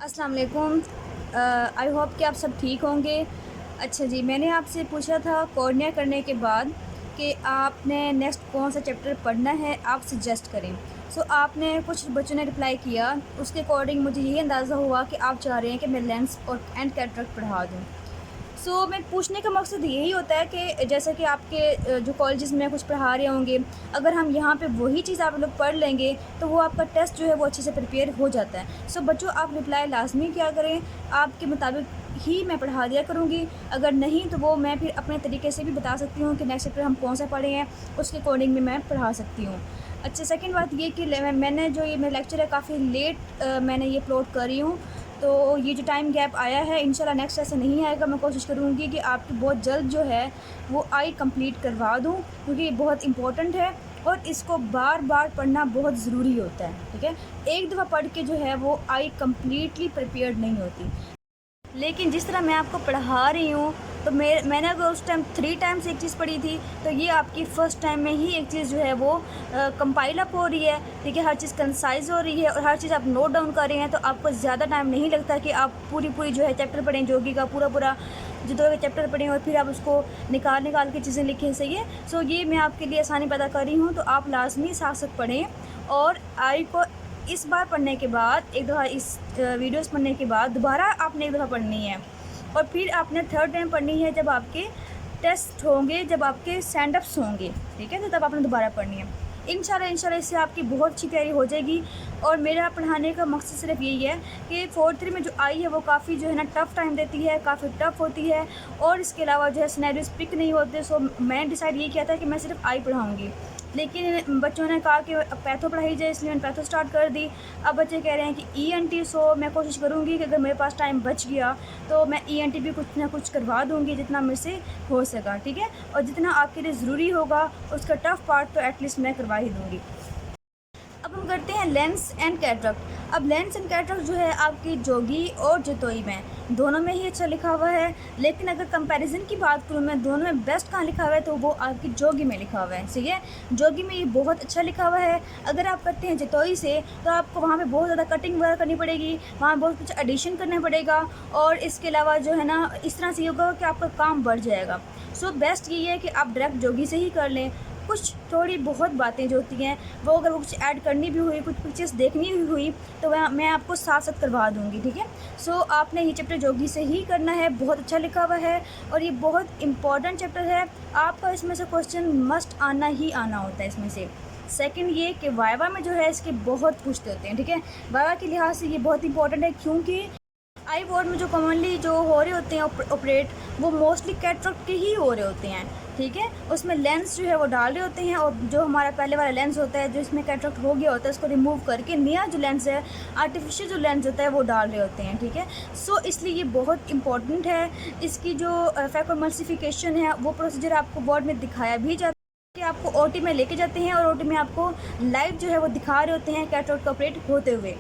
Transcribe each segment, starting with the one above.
अस्सलाम वालेकुम। I hope कि आप सब ठीक होंगे। अच्छा जी, मैंने आपसे पूछा था कॉर्निया करने के बाद कि आपने नेक्स्ट कौन सा चैप्टर पढ़ना है, आप सजेस्ट करें। आपने कुछ बच्चों ने रिप्लाई किया, उसके अकॉर्डिंग मुझे यही अंदाज़ा हुआ कि आप चाह रहे हैं कि मैं लेंस और एंड कैटरेक्ट पढ़ा दूँ। मैं पूछने का मकसद यही होता है कि जैसा कि आपके जो कॉलेजेस में कुछ पढ़ा रहे होंगे, अगर हम यहाँ पे वही चीज़ आप लोग पढ़ लेंगे तो वो आपका टेस्ट जो है वो अच्छे से प्रिपेयर हो जाता है। बच्चों, आप रिप्लाई लाजमी क्या करें, आपके मुताबिक ही मैं पढ़ा दिया करूँगी। अगर नहीं तो वो मैं फिर अपने तरीके से भी बता सकती हूँ कि नेक्स्ट चैप्टर हम कौन सा पढ़े हैं, उसके अकॉर्डिंग भी मैं पढ़ा सकती हूँ। अच्छा, सेकंड बात ये कि मैंने जो ये मेरा लेक्चर है काफ़ी लेट मैंने ये अपलोड कर रही हूँ, तो ये जो टाइम गैप आया है इंशाल्लाह नेक्स्ट ऐसे नहीं आएगा। मैं कोशिश करूँगी कि आपकी बहुत जल्द जो है वो आई कंप्लीट करवा दूँ, क्योंकि ये बहुत इम्पोर्टेंट है और इसको बार बार पढ़ना बहुत ज़रूरी होता है। ठीक है, एक दफ़ा पढ़ के जो है वो आई कम्प्लीटली प्रिपेयर्ड नहीं होती। लेकिन जिस तरह मैं आपको पढ़ा रही हूँ, तो मैंने अगर उस टाइम 3 टाइम्स एक चीज़ पढ़ी थी, तो ये आपकी फ़र्स्ट टाइम में ही एक चीज़ जो है वो कंपाइल अप हो रही है। ठीक है, हर चीज़ कंसाइज हो रही है और हर चीज़ आप नोट डाउन कर रहे हैं, तो आपको ज़्यादा टाइम नहीं लगता कि आप पूरी जो है चैप्टर पढ़ें, जोगी का पूरा जो 2 चैप्टर पढ़ें और फिर आप उसको निकाल के चीज़ें लिखें। सही है। ये मैं आपके लिए आसानी पैदा कर रही हूँ, तो आप लाजमी साथ साथ पढ़ें। और आई को इस बार पढ़ने के बाद, एक दफ़ा इस वीडियोस पढ़ने के बाद दोबारा आपने एक दफ़ा पढ़नी है और फिर आपने थर्ड टाइम पढ़नी है जब आपके टेस्ट होंगे, जब आपके स्टैंड अप्स होंगे। ठीक है, तो तब आपने दोबारा पढ़नी है। इंशाल्लाह इससे आपकी बहुत अच्छी तैयारी हो जाएगी। और मेरा पढ़ाने का मकसद सिर्फ यही है कि 4th में जो आई है वो काफ़ी जो है ना टफ़ टाइम देती है, काफ़ी टफ़ होती है और इसके अलावा जो है सिनेरियोस पिक नहीं होते। मैंने डिसाइड ये किया था कि मैं सिर्फ आई पढ़ाऊँगी, लेकिन बच्चों ने कहा कि पैथो पढ़ाई जाए, इसलिए मैंने पैथो स्टार्ट कर दी। अब बच्चे कह रहे हैं कि ENT। मैं कोशिश करूँगी कि अगर मेरे पास टाइम बच गया तो मैं ENT भी कुछ ना कुछ करवा दूँगी, जितना मेरे से हो सका। ठीक है, और जितना आपके लिए ज़रूरी होगा उसका टफ़ पार्ट तो एटलीस्ट मैं करवा ही दूँगी। अब हम करते हैं लेंस एंड कैटरेक्ट। अब लेंस एंड कैटरेक्ट जो है आपकी जोगी और जतोई में दोनों में ही अच्छा लिखा हुआ है, लेकिन अगर कंपैरिजन की बात करूँ मैं, दोनों में बेस्ट कहाँ लिखा हुआ है तो वो आपकी जोगी में लिखा हुआ है। सही है, जोगी में ये बहुत अच्छा लिखा हुआ है। अगर आप करते हैं जतोई से तो आपको वहाँ पे बहुत ज़्यादा कटिंग वगैरह करनी पड़ेगी, वहाँ बहुत कुछ एडिशन करना पड़ेगा और इसके अलावा जो है ना इस तरह से होगा कि आपका काम बढ़ जाएगा। बेस्ट यही है कि आप डायरेक्ट जोगी से ही कर लें। कुछ थोड़ी बहुत बातें जो होती हैं वो अगर वो कुछ ऐड करनी भी हुई, कुछ पिक्चर्स देखनी भी हुई, तो वह मैं आपको साथ साथ करवा दूँगी। ठीक है, आपने ये चैप्टर जोगी से ही करना है। बहुत अच्छा लिखा हुआ है और ये बहुत इंपॉर्टेंट चैप्टर है। आपका इसमें से क्वेश्चन मस्ट आना ही आना होता है इसमें से। सेकंड ये कि वाइवा में जो है इसके बहुत पूछते होते हैं। ठीक है, वाइवा के लिहाज से ये बहुत इंपॉर्टेंट है, क्योंकि आई बोर्ड में जो कॉमनली जो हो रहे होते हैं ऑपरेट, वो मोस्टली कैटरेक्ट के ही हो रहे होते हैं। ठीक है, उसमें लेंस जो है वो डाल रहे होते हैं और जो हमारा पहले वाला लेंस होता है जो इसमें कैटरेक्ट हो गया होता है उसको रिमूव करके नया जो लेंस है, आर्टिफिशियल जो लेंस होता है वो डाल रहे होते हैं। ठीक है, इसलिए ये बहुत इंपॉर्टेंट है। इसकी जो फैकोमल्सिफिकेशन है वो प्रोसीजर आपको बोर्ड में दिखाया भी जाता है कि आपको OT में लेके जाते हैं और OT में आपको लाइव जो है वो दिखा रहे होते हैं कैटरेक्ट ऑपरेट होते हुए।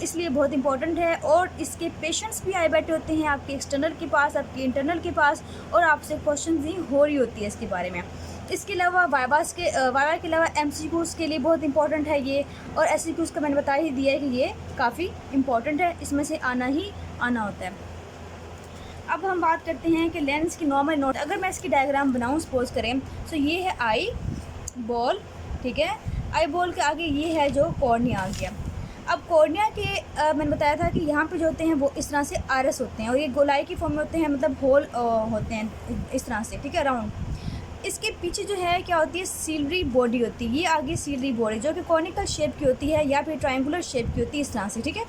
इसलिए बहुत इंपॉर्टेंट है। और इसके पेशेंट्स भी आए बैठे होते हैं आपके एक्सटर्नल के पास, आपके इंटरनल के पास, और आपसे क्वेश्चन भी हो रही होती है इसके बारे में। इसके अलावा वाइवा के अलावा MCQs के लिए बहुत इंपॉर्टेंट है ये, और SCQs का मैंने बता ही दिया है कि ये काफ़ी इंपॉर्टेंट है, इसमें से आना ही आना होता है। अब हम बात करते हैं कि लेंस की नॉर्मल नोट। अगर मैं इसकी डायग्राम बनाऊँ सपोज करें, ये है आई बॉल। ठीक है, आई बॉल के आगे ये है जो कॉर्निया आ गया। अब कॉर्निया के मैंने बताया था कि यहाँ पे जो होते हैं वो इस तरह से आरस होते हैं और ये गोलाई की फॉर्म में होते हैं, मतलब होल होते हैं इस तरह से। ठीक है, राउंड। इसके पीछे जो है क्या होती है, सीलरी बॉडी होती है। ये आगे सीलरी बॉडी जो कि कॉनिकल शेप की होती है या फिर ट्रायंगुलर शेप की होती है, इस तरह से। ठीक है,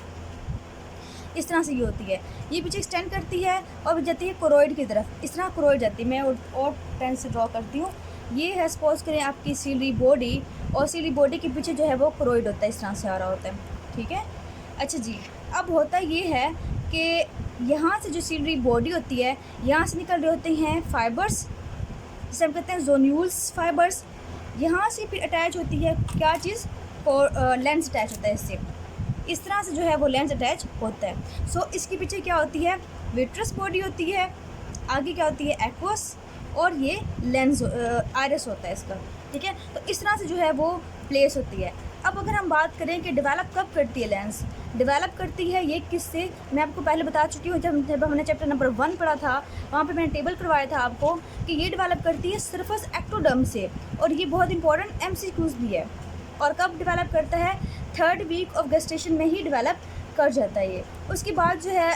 इस तरह से ये होती है। ये पीछे एक्सटेंड करती है और जाती है कोरोइड की तरफ, इस तरह कोरोइड जाती है। मैं और पेन से ड्रॉ करती हूँ। ये है सपोज करें आपकी सीलरी बॉडी, और सीलरी बॉडी के पीछे जो है वो कोरोइड होता है, इस तरह से आ रहा होता है। ठीक है, अच्छा जी। अब होता ये है कि यहाँ से जो सीलरी बॉडी होती है, यहाँ से निकल रहे होते हैं फाइबर्स, जिसे हम कहते हैं जोन्यूल्स फाइबर्स। यहाँ से फिर अटैच होती है क्या चीज़, लेंस अटैच होता है इससे, इस तरह से जो है वो लेंस अटैच होता है। इसके पीछे क्या होती है, विट्रस बॉडी होती है, आगे क्या होती है, एक्वस, और ये लेंस आयरस होता है इसका। ठीक है, तो इस तरह से जो है वो प्लेस होती है। अब अगर हम बात करें कि डेवलप कब करती है लेंस, डेवलप करती है ये किससे, मैं आपको पहले बता चुकी हूँ। जब हमने चैप्टर नंबर 1 पढ़ा था वहाँ पे मैंने टेबल करवाया था आपको कि ये डेवलप करती है सरफेस एक्टोडर्म से, और ये बहुत इंपॉर्टेंट MCQs भी है। और कब डेवलप करता है, 3rd वीक ऑफ गेस्टेशन में ही डेवलप कर जाता है ये। उसके बाद जो है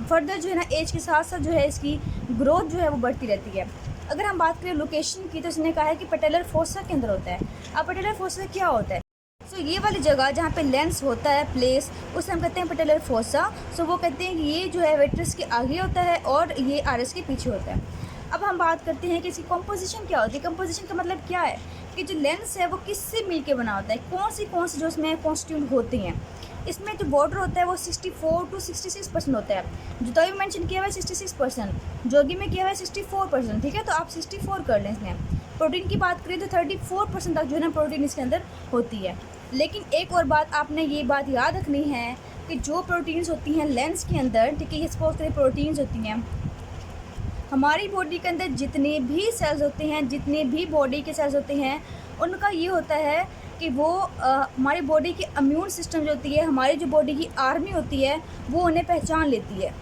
फर्दर जो है ना एज के साथ साथ जो है इसकी ग्रोथ जो है वो बढ़ती रहती है। अगर हम बात करें लोकेशन की तो इसने कहा है कि पटेलर फोसा के अंदर होता है। अब पटेलर फोसा क्या होता है, सो ये वाली जगह जहाँ पे लेंस होता है प्लेस, उसे हम कहते हैं पटेलर फोसा। सो वो कहते हैं कि ये जो है वेट्रस के आगे होता है और ये आरएस के पीछे होता है। अब हम बात करते हैं कि इसकी कंपोजिशन क्या होती है। कंपोजिशन का मतलब क्या है कि जो लेंस है वो किससे मिलके बना होता है, कौन सी जो इसमें कॉन्स्टिट्यूट होती हैं। इसमें जो बॉर्डर होता है वो 64 to 66% होता है। जुताई में मेंशन किया हुआ है 66%, जोगी में किया हुआ है 64%। ठीक है, तो आप 64 कर लें इसमें। प्रोटीन की बात करें तो 34% तक जो है ना प्रोटीन इसके अंदर होती है। लेकिन एक और बात आपने ये बात याद रखनी है कि जो प्रोटीन्स होती हैं लेंस के अंदर, ठीक है, ये सपोज करें प्रोटीन्स होती हैं, हमारी बॉडी के अंदर जितने भी सेल्स होते हैं, जितने भी बॉडी के सेल्स होते हैं, उनका ये होता है कि वो हमारी बॉडी की इम्यून सिस्टम जो होती है, हमारी जो बॉडी की आर्मी होती है, वो उन्हें पहचान लेती है।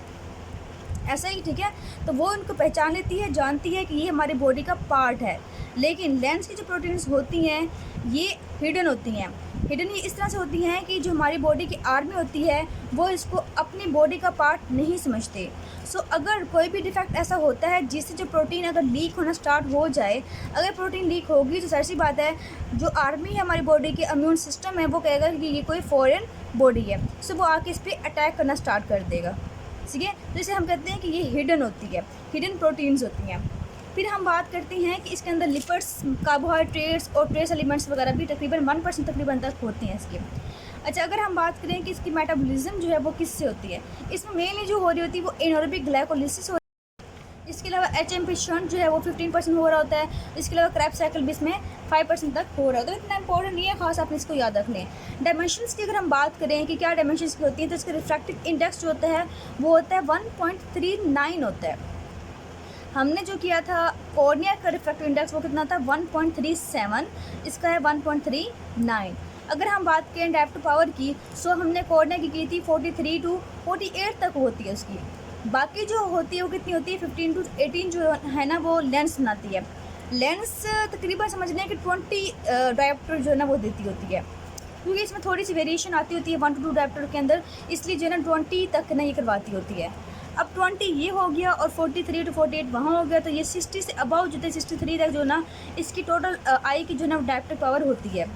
ऐसा ही, ठीक है, तो वो उनको पहचान लेती है, जानती है कि ये हमारी बॉडी का पार्ट है। लेकिन लेंस की जो प्रोटीन्स होती हैं ये हिडन होती हैं। हिडन ये इस तरह से होती हैं कि जो हमारी बॉडी की आर्मी होती है वो इसको अपनी बॉडी का पार्ट नहीं समझते। सो अगर कोई भी डिफेक्ट ऐसा होता है जिससे जो प्रोटीन अगर लीक होना स्टार्ट हो जाए, अगर प्रोटीन लीक होगी तो ज़ाहिर सी बात है जो आर्मी है हमारी बॉडी की इम्यून सिस्टम है वो कहेगा कि ये कोई फॉरेन बॉडी है। सो वो आके इस पर अटैक करना स्टार्ट कर देगा। ठीक है, तो इसे हम कहते हैं कि ये हिडन होती है, हिडन प्रोटीन्स होती हैं। फिर हम बात करते हैं कि इसके अंदर लिपिड्स, कार्बोहाइड्रेट्स और ट्रेस एलिमेंट्स वगैरह भी तकरीबन 1% तकरीबन तक होते हैं इसके। अच्छा, अगर हम बात करें कि इसकी मेटाबॉलिज्म जो है वो किससे होती है, इसमें मेनली जो हो रही होती है वो एनारोबिक ग्लाइकोलिसिस हो। इसके अलावा HMP शंट जो है वो 15% हो रहा होता है। इसके अलावा क्रैब्स साइकिल भी इसमें 5% तक हो रहा होता है। इतना इंपॉर्टेंट नहीं है, खास आपने इसको याद रख लें। डायमेंशंस की अगर हम बात करें कि क्या डायमेंशंस की होती हैं, तो इसका रिफ्रैक्टिव इंडेक्स जो होता है वो होता है 1.39 होता है। हमने जो किया था कॉर्निया का रिफ्रैक्टिव इंडेक्स वो कितना था 1.37, इसका है 1.39। अगर हम बात करें डायरेक्ट पावर की, सो हमने कॉर्निया की थी 43 to 48 तक होती है उसकी। बाकी जो होती है वो कितनी होती है 15 to 18 जो है ना वो लेंस बनाती है। लेंस तकरीबन समझ लें कि 20 डायोप्टर जो है ना वो देती होती है, क्योंकि इसमें थोड़ी सी वेरिएशन आती होती है 1 to 2 डायोप्टर के अंदर, इसलिए जो है ना 20 तक ना ये करवाती होती है। अब 20 ये हो गया और 43 to 48 वहाँ हो गया, तो ये 60 से अबाउ जो है 63 तक जो ना इसकी टोटल आई की जो ना डायोप्टर पावर होती है।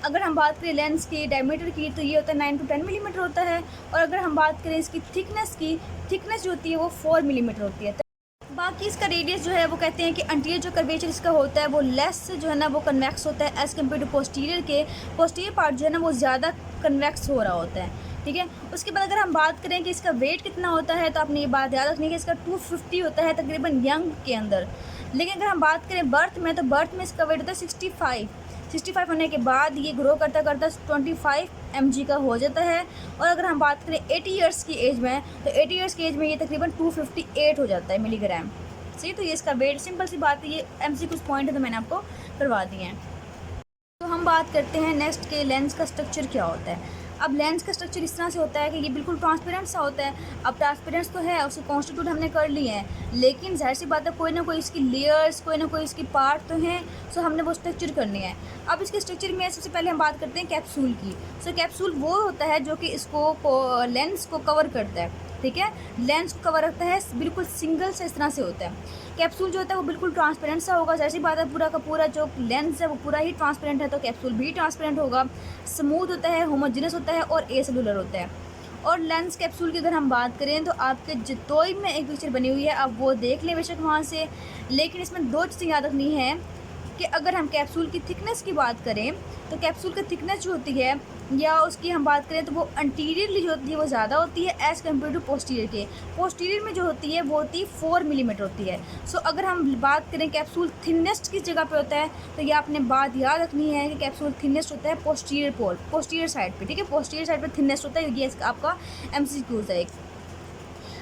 अगर हम बात करें लेंस की डायमीटर की तो ये होता है 9 to 10 मिलीमीटर होता है। और अगर हम बात करें इसकी थिकनेस की, थिकनेस जो होती है वो 4 मिलीमीटर होती है। बाकी इसका रेडियस जो है वो कहते हैं कि अंटीरियर जो कर्वेचर इसका होता है वो लेस जो है ना वो कन्वेक्स होता है एज़ कम्पेयर टू पोस्टीरियर के। पोस्टीरियर पार्ट जो है ना वो ज़्यादा कन्वेक्स हो रहा होता है। ठीक है, उसके बाद अगर हम बात करें कि इसका वेट कितना होता है, तो आपने ये बात याद रखनी है कि इसका 250 होता है तकरीबन यंग के अंदर। लेकिन अगर हम बात करें बर्थ में, तो बर्थ में इसका वेट होता है 65 होने के बाद ये ग्रो करता करता 25 mg का हो जाता है। और अगर हम बात करें 80 ईयर्स की एज में, तो 80 ईयर्स की एज में ये तकरीबन 258 हो जाता है मिलीग्राम। सही, तो ये इसका वेट, सिंपल सी बात है, ये MCQ पॉइंट है तो मैंने आपको करवा दिए हैं। तो हम बात करते हैं नेक्स्ट के लेंस का स्ट्रक्चर क्या होता है। अब लेंस का स्ट्रक्चर इस तरह से होता है कि ये बिल्कुल ट्रांसपेरेंट सा होता है। अब ट्रांसपेरेंट तो है, उसके कॉन्स्टिट्यूट हमने कर लिए हैं, लेकिन जाहिर सी बात है कोई ना कोई इसकी लेयर्स, कोई ना कोई इसकी पार्ट तो हैं, सो हमने वो स्ट्रक्चर करनी है। अब इसके स्ट्रक्चर में सबसे पहले हम बात करते हैं कैप्सूल की। सो कैप्सूल वो होता है जो कि इसको लेंस को कवर करता है। ठीक है, लेंस को कवर रखता है, बिल्कुल सिंगल से इस तरह से होता है। कैप्सूल जो होता है वो बिल्कुल ट्रांसपेरेंट सा होगा। जैसी बात है पूरा का पूरा जो लेंस है वो पूरा ही ट्रांसपेरेंट है, तो कैप्सूल भी ट्रांसपेरेंट होगा। स्मूथ होता है, होमोजेनस होता है और एसेलुलर होता है। और लेंस कैप्सूल की अगर हम बात करें तो आपके जितोई में एक पिक्चर बनी हुई है, आप वो देख लें बेशक वहाँ से। लेकिन इसमें दो चीज़ें याद रखनी है कि अगर हम कैप्सूल की थिकनेस की बात करें तो कैप्सूल की थिकनेस जो होती है या उसकी हम बात करें तो वो अंटीरियरली जो होती है वो ज़्यादा होती है एज़ कम्पेयर टू पोस्टीरियर के। पोस्टीरियर में जो होती है वो होती है 4 मिलीमीटर होती है। सो अगर हम बात करें कैप्सूल थिनेस्ट किस जगह पे होता है, तो ये आपने बात याद रखनी है कि कैप्सूल थिनेस्ट होता है पोस्टीरियर साइड पर। ठीक है, पोस्टीरियर साइड पर थिनेस्ट होता है, ये आपका MCQ है। एक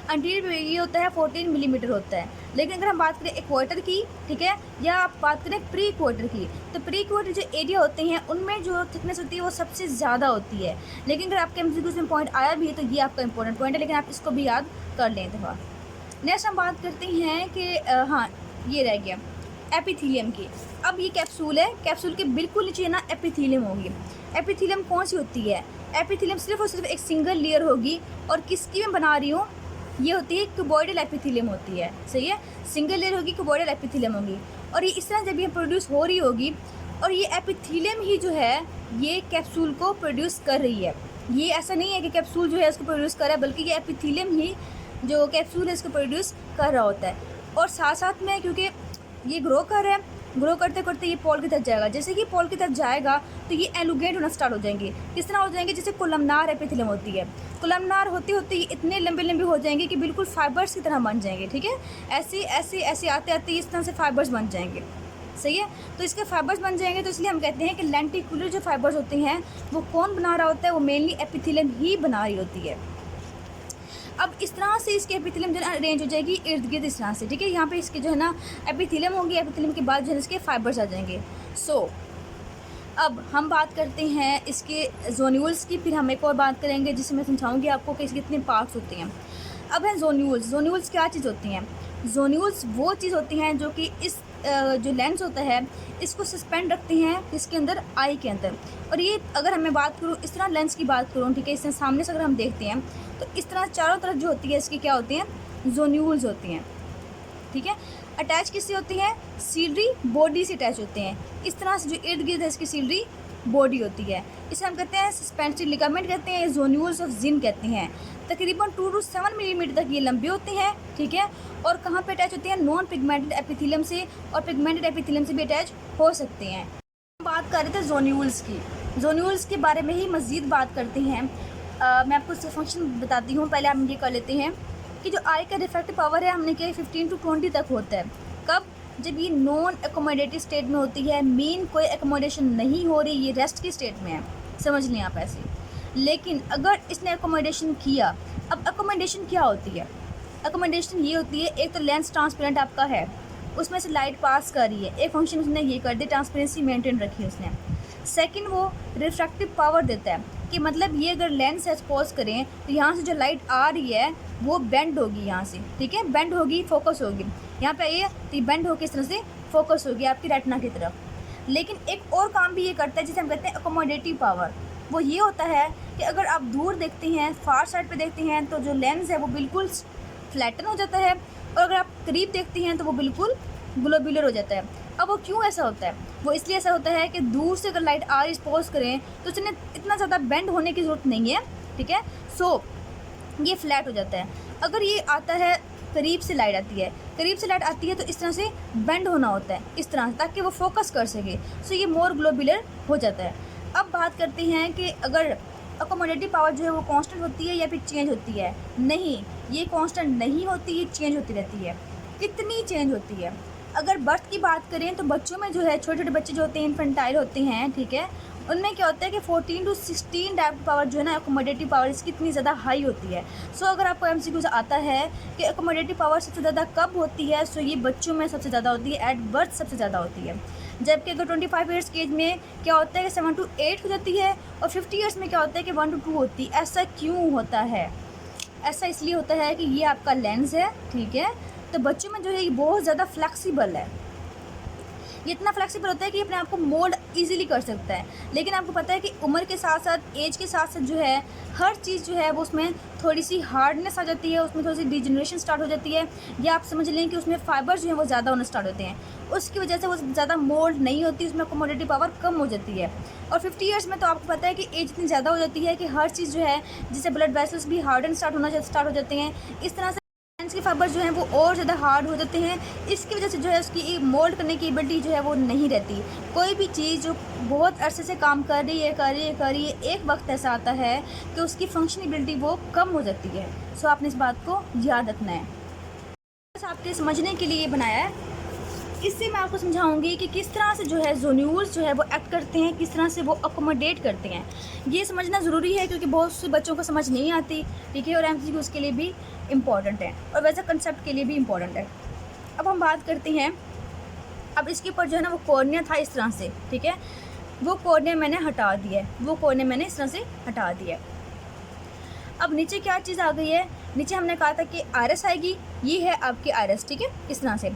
अंटीरियर ये होता है 14 मिलीमीटर होता है। लेकिन अगर हम बात करें इक्वेटर की, ठीक है, या आप बात करें प्री इक्वेटर की, तो प्री इक्वेटर जो एरिया होते हैं उनमें जो थिकनेस होती है वो सबसे ज़्यादा होती है। लेकिन अगर आपके एमसीक्यूज़ में पॉइंट आया भी है तो ये आपका इंपॉर्टेंट पॉइंट है, लेकिन आप इसको भी याद कर लें दफ़ा। नेक्स्ट हम बात करते हैं कि हाँ, ये रह गया एपिथीलियम की। अब ये कैप्सूल है, कैप्सूल के बिल्कुल नीचे ना एपिथीलियम होगी। एपिथीलियम कौन सी होती है? एपिथीलियम सिर्फ और सिर्फ एक सिंगल लेयर होगी, और किसकी मैं बना रही हूँ, ये होती है क्यूबॉइडल एपिथीलियम होती है, सही है, सिंगल लेयर होगी, क्यूबॉइडल एपिथीलियम होगी। और ये इस तरह जब ये प्रोड्यूस हो रही होगी, और ये एपिथीलियम ही जो है ये कैप्सूल को प्रोड्यूस कर रही है। ये ऐसा नहीं है कि कैप्सूल जो है इसको प्रोड्यूस कर रहा है, बल्कि ये एपिथीलियम ही जो कैप्सूल है इसको प्रोड्यूस कर रहा होता है। और साथ साथ में क्योंकि ये ग्रो कर रहा है, ग्रो करते करते ये पॉल की तरफ जाएगा। जैसे कि पॉल की तरफ जाएगा तो ये एलुगेट होना स्टार्ट हो जाएंगे। किस तरह हो जाएंगे? जैसे कोलमनार एपिथेलियम होती है, कोलमनार होते होते ये इतने लंबे लंबे हो जाएंगे कि बिल्कुल फाइबर्स की तरह बन जाएंगे, ठीक है। ऐसे ऐसे ऐसे आते आते इस तरह से फाइबर्स बन जाएंगे, सही है। तो इसके फाइबर्स बन जाएंगे, तो इसलिए हम कहते हैं कि लेंटिकुलर जो फाइबर्स होते हैं वो कौन बना रहा होता है? वो मेनली एपिथेलियम ही बना रही होती है। अब इस तरह से इसकी एपिथेलियम जो है अरेंज हो जाएगी इर्द गिर्द इस तरह से, ठीक है। यहाँ पे इसके जो है ना एपिथेलियम होगी, एपिथेलियम के बाद जो है इसके फाइबर्स आ जाएंगे। अब हम बात करते हैं इसके जोन्यूल्स की, फिर हम एक और बात करेंगे जिसमें मैं समझाऊंगी आपको कि इसके कितने पार्ट्स होते हैं। अब है जोन्यूल्स। जोन्यूल्स क्या चीज़ होती हैं? जोन्यूल्स वो चीज़ होती हैं जो कि इस जो लेंस होता है इसको सस्पेंड रखते हैं इसके अंदर, आई के अंदर। और ये अगर मैं बात करूँ इस तरह लेंस की बात करूँ, ठीक है, इससे सामने से अगर हम देखते हैं तो इस तरह चारों तरफ जो होती है इसकी क्या होती हैं? जोन्यूल्स होती हैं, ठीक है। अटैच किससे होती हैं? सीलरी बॉडी से अटैच होते हैं। इस तरह से जो इर्द गिर्द है इसकी सीलरी बॉडी होती है, इसे हम कहते हैं सस्पेंसिव लिगामेंट कहते हैं, जोन्यूल्स ऑफ जिन कहते हैं। तकरीबन 2 to 7 मिलीमीटर तक ये लंबे होते हैं, ठीक है। और कहाँ पे अटैच होते हैं? नॉन पिगमेंटेड एपिथेलियम से, और पिगमेंटेड एपिथेलियम से भी अटैच हो सकते हैं। हम बात कर रहे थे जोन्यूल्स की। जोन्यूल्स के बारे में ही मज़ीद बात करते हैं। मैं आपको इसका फंक्शन बताती हूँ, पहले हम ये कर लेते हैं कि जो आई का रिफ्रैक्टिव पावर है हमने क्या 15 to 20 तक होता है। कब? जब ये नॉन एकोमोडेटिव स्टेट में होती है, मेन कोई एकोमोडेशन नहीं हो रही, ये रेस्ट की स्टेट में है, समझ लें आप ऐसे। लेकिन अगर इसने एकोमोडेशन किया, अब एकोमोडेशन क्या होती है? एकोमोडेशन ये होती है, एक तो लेंस ट्रांसपेरेंट आपका है, उसमें से लाइट पास कर रही है, एक फंक्शन उसने ये कर दी, ट्रांसपेरेंसी मेंटेन रखी है उसने। सेकंड, वो रिफ्रैक्टिव पावर देता है कि मतलब ये अगर लेंस एक्सपोज करें तो यहाँ से जो लाइट आ रही है वो बेंड होगी यहाँ से, ठीक है, बेंड होगी, फोकस होगी, यहाँ पे ये तो बेंड होकर इस तरह से फोकस होगी आपकी रेटिना की तरफ। लेकिन एक और काम भी ये करता है जिसे हम कहते हैं अकोमोडेटिव पावर। वो ये होता है कि अगर आप दूर देखते हैं, फार साइड पे देखते हैं, तो जो लेंस है वो बिल्कुल फ्लैटन हो जाता है, और अगर आप करीब देखते हैं तो वो बिल्कुल ग्लोबुलर हो जाता है। अब वो क्यों ऐसा होता है? वो इसलिए ऐसा होता है कि दूर से अगर लाइट आई एक्सपोज करें तो उसने इतना ज़्यादा बेंड होने की ज़रूरत नहीं है, ठीक है। सो ये फ्लैट हो जाता है। अगर ये आता है करीब से लाइट आती है, करीब से लाइट आती है तो इस तरह से बेंड होना होता है, इस तरह से, ताकि वो फोकस कर सके। सो ये मोर ग्लोबुलर हो जाता है। अब बात करते हैं कि अगर अकोमोडेटिव पावर जो है वो कांस्टेंट होती है या फिर चेंज होती है? नहीं, ये कांस्टेंट नहीं होती, ये चेंज होती रहती है। कितनी चेंज होती है? अगर बर्थ की बात करें तो बच्चों में जो है, छोटे छोटे बच्चे जो होते हैं, इन्फेंटाइल होते हैं, ठीक है, उनमें क्या होता है कि 14 to 16 डायरेक्ट पावर जो है ना अकोमोडेटिव पावर इसकी इतनी ज़्यादा हाई होती है। सो अगर आपको एमसीक्यू से आता है कि अकोमोडेटिव पावर सबसे ज़्यादा कब होती है, सो ये बच्चों में सबसे ज़्यादा होती है, एट बर्थ सबसे ज़्यादा होती है। जबकि अगर 25 ईयर्स की एज में क्या होता है कि 7 to 8 हो जाती है, और 50 ईयर्स में क्या होता है कि 1 to 2 होती है। ऐसा क्यों होता है? ऐसा इसलिए होता है कि ये आपका लेंस है, ठीक है, तो बच्चों में जो है ये बहुत ज़्यादा फ्लेक्सिबल है। ये इतना फ्लेक्सिबल होता है कि अपने आप को मोल्ड इजीली कर सकता है। लेकिन आपको पता है कि उम्र के साथ साथ, एज के साथ साथ जो है हर चीज़ जो है वो उसमें थोड़ी सी हार्डनेस आ जाती है, उसमें थोड़ी सी डिजनरेशन स्टार्ट हो जाती है, या आप समझ लें कि उसमें फाइबर जो है वो ज़्यादा होना स्टार्ट होते हैं। उसकी वजह से वो ज़्यादा मोल्ड नहीं होती, उसमें अकोमोडेटिव पावर कम हो जाती है। और 50 ईयर्स में तो आपको पता है कि एज इतनी ज़्यादा हो जाती है कि हर चीज़ जो है, जिससे ब्लड वेसल्स भी हार्डन स्टार्ट हो जाते हैं। इस तरह से लेंस के फाइबर जो हैं वो और ज़्यादा हार्ड हो जाते हैं। इसकी वजह से जो है उसकी मोल्ड करने की एबिलिटी जो है वो नहीं रहती। कोई भी चीज़ जो बहुत अरसे से काम कर रही है, एक वक्त ऐसा आता है कि उसकी फंक्शनेबिलिटी वो कम हो जाती है। सो आपने इस बात को याद रखना है। बस आपके समझने के लिए ये बनाया है। इससे मैं आपको समझाऊंगी कि किस तरह से जो है जोन्यूल्स जो है वो एक्ट करते हैं, किस तरह से वो अकोमोडेट करते हैं। ये समझना ज़रूरी है क्योंकि बहुत से बच्चों को समझ नहीं आती, ठीक है, और एमसीक्यू उसके लिए भी इम्पॉर्टेंट है, और वैसे कंसेप्ट के लिए भी इम्पॉर्टेंट है। अब हम बात करते हैं, अब इसके ऊपर जो है ना वो कॉर्निया था इस तरह से, ठीक है, वो कॉर्निया मैंने हटा दिया है, वो कॉर्निया मैंने इस तरह से हटा दिया है। अब नीचे क्या चीज़ आ गई है, नीचे हमने कहा था कि आरएस आएगी, ये है आपकी आरएस, ठीक है, इस तरह से।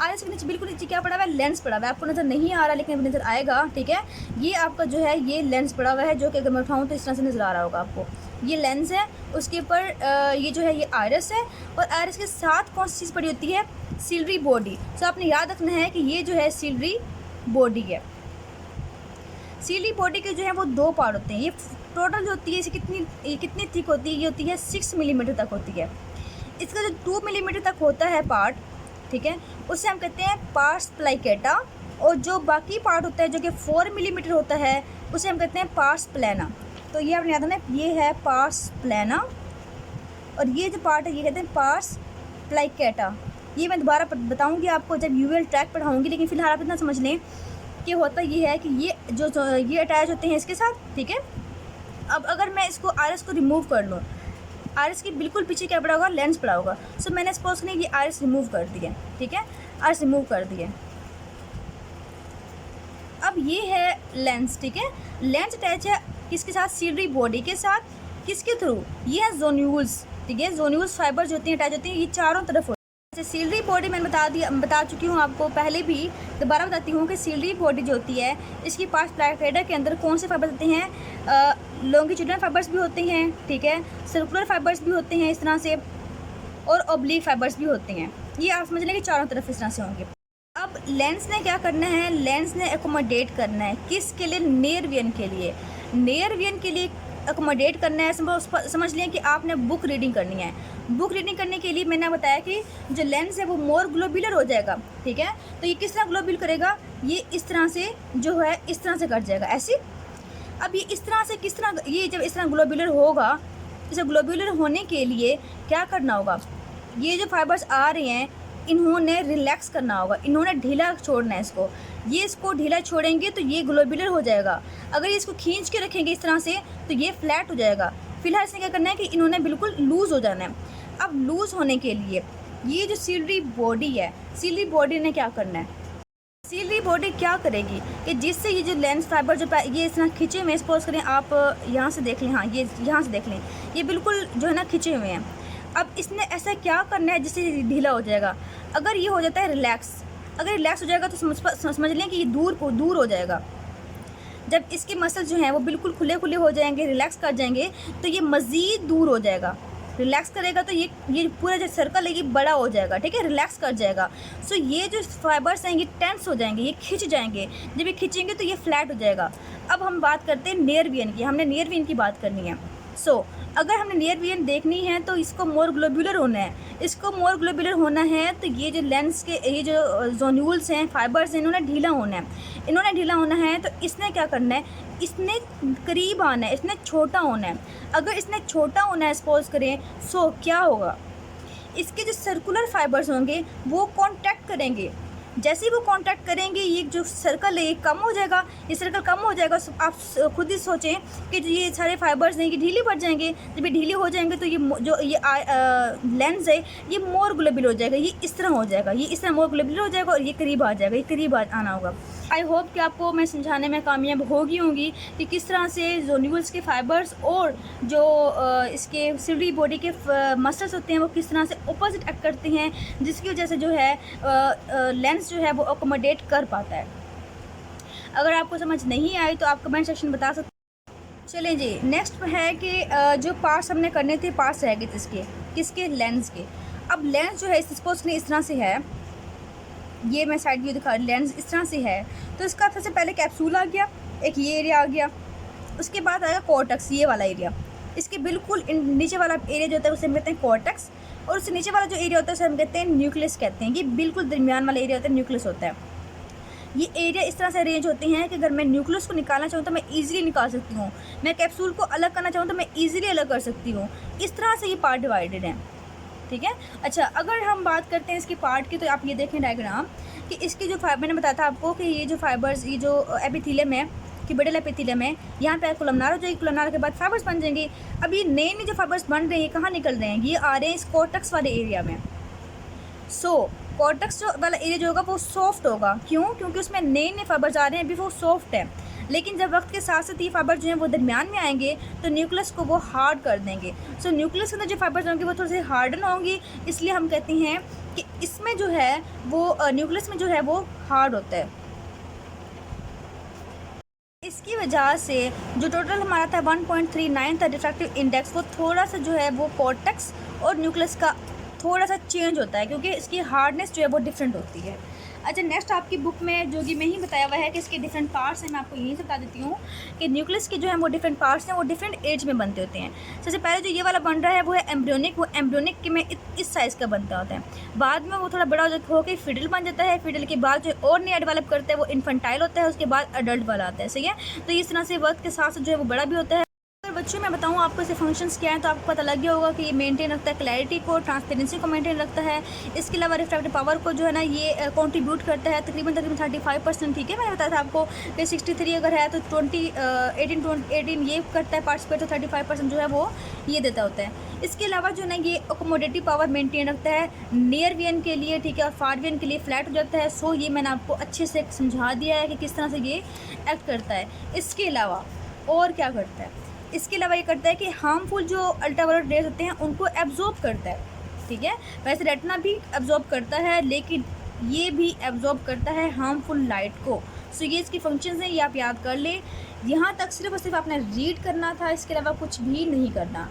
आरएस के नीचे बिल्कुल नीचे क्या पड़ा हुआ है, लेंस पड़ा हुआ है, आपको नज़र नहीं आ रहा लेकिन नज़र आएगा, ठीक है। ये आपका जो है ये लेंस पड़ा हुआ है, जो कि अगर मैं उठाऊँ तो इस तरह से नज़र आ रहा होगा आपको, ये लेंस है, उसके ऊपर ये जो है ये आयरस है, और आयरस के साथ कौन सी चीज़ पड़ी होती है, सिलरी बॉडी। तो आपने याद रखना है कि ये जो है सिलरी बॉडी है। सिलरी बॉडी के जो है वो 2 पार्ट होते हैं। ये टोटल जो होती है इसे कितनी थिक होती है, ये होती है 6 मिलीमीटर तक होती है। इसका जो 2 मिलीमीटर तक होता है पार्ट, ठीक है, उसे हम कहते हैं पार्स प्लाइकेटा, और जो बाकी पार्ट होता है जो कि 4 मिलीमीटर होता है उसे हम कहते हैं पार्स प्लाना। तो ये आपने याद रखना है, ये है पार्स प्लाना, और ये जो पार्ट है ये कहते हैं पार्स प्लाइकेटा। ये मैं दोबारा बताऊंगी आपको जब यूएल ट्रैक पढ़ाऊंगी, लेकिन फिलहाल आप इतना समझ लें कि होता ये है कि ये ये अटैच होते हैं इसके साथ, ठीक है। अब अगर मैं इसको आयरस को रिमूव कर लूँ, आयरस के बिल्कुल पीछे क्या पड़ा होगा, लेंस पड़ा होगा। सो मैंने सपोज नहीं ये आयरस रिमूव कर दिया, ठीक है, आयरस रिमूव कर दिया। अब ये है लेंस, ठीक है, लेंस अटैच है किसके साथ, सिलरी बॉडी के साथ, किसके थ्रू, ये है जोन्यूल्स, ठीक है, जोन्यूल्स फाइबर जो होती हैं अटैच होती हैं, ये चारों तरफ। सिलरी बॉडी मैंने बता चुकी हूँ आपको पहले भी, दोबारा बताती हूँ कि सिलरी बॉडी जो होती है इसकी पार्स प्लाइकेटा के अंदर कौन से फाइबर होते हैं, लॉन्गिट्यूडनल फाइबर्स भी होते हैं, ठीक है, सर्कुलर फाइबर्स भी होते हैं इस तरह से, और ऑब्लिक फाइबर्स भी होते हैं। ये आप समझ लें कि चारों तरफ इस तरह से होंगे। अब लेंस ने क्या करना है, लेंस ने एकोमोडेट करना है किसके लिए, नेयर विजन के लिए, नेयर विजन के लिए अकोमोडेट करना है। समझ लें कि आपने बुक रीडिंग करनी है। बुक रीडिंग करने के लिए मैंने बताया कि जो लेंस है वो मोर ग्लोबुलर हो जाएगा, ठीक है। तो ये किस तरह ग्लोबुलर करेगा, ये इस तरह से जो है इस तरह से कट जाएगा ऐसे। अब ये इस तरह से किस तरह, ये जब इस तरह ग्लोबुलर होगा, इसे ग्लोबुलर होने के लिए क्या करना होगा, ये जो फाइबर्स आ रहे हैं इन्होंने रिलैक्स करना होगा, इन्होंने ढीला छोड़ना है इसको। ये इसको ढीला छोड़ेंगे तो ये ग्लोबुलर हो जाएगा। अगर ये इसको खींच के रखेंगे इस तरह से तो ये फ्लैट हो जाएगा। फिलहाल इसने क्या करना है कि इन्होंने बिल्कुल लूज़ हो जाना है। अब लूज़ होने के लिए ये जो सिलरी बॉडी है, सिलरी बॉडी ने क्या करना है, सिलरी बॉडी क्या करेगी कि जिससे ये जो लेंस फाइबर जो ये इस तरह खिंचे हुए, सपोज करें आप यहाँ से देख लें, हाँ ये यहाँ से देख लें, ये बिल्कुल जो है ना खिंचे हुए हैं। अब इसने ऐसा क्या करना है जिससे ढीला हो जाएगा। अगर ये हो जाता है रिलैक्स, अगर रिलैक्स हो जाएगा तो समझ लें कि ये दूर हो जाएगा। जब इसके मसल जो हैं वो बिल्कुल खुले खुले हो जाएंगे, रिलैक्स कर जाएंगे, तो ये मज़ीद दूर हो जाएगा। रिलैक्स करेगा तो ये पूरा जो सर्कल है ये बड़ा हो जाएगा, ठीक है, रिलैक्स कर जाएगा। सो ये जो फाइबर्स हैं ये टेंस हो जाएंगे, ये खिंच जाएंगे। जब ये खिंचेंगे तो ये फ्लैट हो जाएगा। अब हम बात करते हैं नियर विजन की, हमने नियर विजन की बात करनी है। सो अगर हमने नियर विजन देखनी है तो इसको मोर ग्लोबुलर होना है। इसको मोर ग्लोबुलर होना है तो ये जो लेंस के ये जो जोन्यूल्स हैं, फाइबर्स हैं, इन्होंने ढीला होना है। इन्होंने ढीला होना है तो इसने क्या करना है, इसने करीब आना है, इसने छोटा होना है। अगर इसने छोटा होना है सपोज करें, सो क्या होगा, इसके जो सर्कुलर फाइबर्स होंगे वो कॉन्टैक्ट करेंगे। जैसे ही वो कांटेक्ट करेंगे ये जो सर्कल है ये कम हो जाएगा, ये सर्कल कम हो जाएगा। आप खुद ही सोचें कि ये सारे फाइबर्स हैं ये ढीले पड़ जाएंगे। जब ये ढीले हो जाएंगे तो ये जो ये लेंस है ये मोर ग्लोबुलर हो जाएगा, ये इस तरह हो जाएगा, ये इस तरह मोर ग्लोबुलर हो जाएगा और ये करीब आ जाएगा, ये करीब आना होगा। आई होप कि आपको मैं समझाने में कामयाब होंगी कि किस तरह से जोन्यूल्स के फाइबर्स और जो इसके सिलरी बॉडी के मसल्स होते हैं वो किस तरह से अपोजिट एक्ट करते हैं, जिसकी वजह से जो है लेंस जो है वो अकोमोडेट कर पाता है। अगर आपको समझ नहीं आई तो आप कमेंट सेक्शन बता सकते हैं। चलें जी, नेक्स्ट है कि जो पार्ट्स हमने करने थे, पार्ट्स रह गए थे इसके, किसके, लेंस के। अब लेंस जो है सपोज इस तरह से है, ये मैं साइड व्यू दिखा, लेंस इस तरह से है तो इसका सबसे पहले कैप्सूल आ गया, एक ये एरिया आ गया, उसके बाद आएगा कॉर्टेक्स, ये वाला एरिया। इसके बिल्कुल नीचे वाला एरिया जो होता है उसे हम कहते हैं कॉर्टेक्स, और उससे नीचे वाला जो एरिया होता है उसे हम कहते हैं न्यूक्लियस कहते हैं। ये बिल्कुल दरमियान वाला एरिया होता है, न्यूक्लियस होता है। ये एरिया इस तरह से अरेंज होते हैं कि अगर मैं न्यूक्लियस को निकालना चाहूँ तो मैं ईजिली निकाल सकती हूँ, मैं कैप्सूल को अलग करना चाहूँ तो मैं ईजिली अलग कर सकती हूँ। इस तरह से ये पार्ट डिवाइडेड हैं, ठीक है। अच्छा, अगर हम बात करते हैं इसकी पार्ट की तो आप ये देखें डायग्राम कि इसकी जो मैंने बताया था आपको कि ये जो फाइबर्स, ये जो एपिथेलियम है कि बड़े एपिथेलियम है, यहाँ पे कोलमनार हो जाएगी, कोलमनार के बाद फाइबर्स बन जाएंगे। अब ये नए जो फाइबर्स बन रहे हैं ये कहाँ निकल रहे हैं, ये आ रहे हैं इस कॉर्टेक्स वाले एरिया में। सो कॉर्टेक्स जो वाला एरिया जो होगा वो सॉफ्ट होगा। क्यों? क्योंकि उसमें नए नए फाइबर्स आ रहे हैं, अभी वो सॉफ्ट है। लेकिन जब वक्त के साथ साथ ये फाइबर जो हैं वो दरमियान में आएंगे तो न्यूक्लियस को वो हार्ड कर देंगे। सो न्यूक्लियस के अंदर जो फाइबर्स होंगे वो थोड़े से हार्डन होंगी, इसलिए हम कहते हैं कि इसमें जो है वो न्यूक्लियस में जो है वो हार्ड होता है। इसकी वजह से जो टोटल हमारा था 1.39 था डिफ्रैक्टिव इंडेक्स, वो थोड़ा सा जो है वो कॉर्टेक्स और न्यूक्लियस का थोड़ा सा चेंज होता है, क्योंकि इसकी हार्डनेस जो है वो डिफरेंट होती है। अच्छा, नेक्स्ट आपकी बुक में जो कि मैं ही बताया हुआ है कि इसके डिफरेंट पार्ट्स हैं, मैं आपको यहीं से बता देती हूँ कि न्यूक्लियस के जो है वो डिफरेंट पार्ट्स हैं, वो डिफरेंट एज में बनते होते हैं। सबसे पहले जो ये वाला बन रहा है वो है एम्ब्रियोनिक, वो एम्ब्रियोनिक के में इस साइज़ का बनता होता है। बाद में वो थोड़ा बड़ा होकर फिडल बन जाता है, फिडल के बाद जो और नया डेवलप करता है वो इन्फेंटाइल होता है, उसके बाद अडल्ट वाला आता है। सही है, तो इस तरह से वक्त के साथ साथ जो है वो बड़ा भी होता है। बच्चों मैं बताऊं आपको इसके फंक्शंस क्या हैं, तो आपको पता लग गया होगा कि ये मेंटेन रखता है क्लैरिटी को, ट्रांसपेरेंसी को मेंटेन रखता है। इसके अलावा रिफ्रैक्टिव पावर को जो है ना ये कंट्रीब्यूट करता है तकरीबन 35%। ठीक है, मैंने बताया था आपको कि 63 अगर है तो 18 ये करता है पार्टिसिपेट, तो 35% जो है वो ये देता होता है। इसके अलावा जो है ना ये अकोमोडेटिव पावर मेंटेन रखता है नियर वीएन के लिए, ठीक है, और फार वीएन के लिए फ्लैट हो जाता है। सो ये मैंने आपको अच्छे से समझा दिया है कि किस तरह से ये एक्ट करता है। इसके अलावा और क्या करता है? इसके अलावा ये करता है कि हार्मफुल जो अल्ट्रावायलेट रेज होते हैं उनको एब्जॉर्ब करता है। ठीक है, वैसे रेटिना भी एब्जॉर्ब करता है, लेकिन ये भी एब्जॉर्ब करता है हार्मफुल लाइट को। सो ये इसकी फंक्शंस हैं, ये आप याद कर लें। यहाँ तक सिर्फ और सिर्फ आपने रीड करना था, इसके अलावा कुछ भी नहीं करना।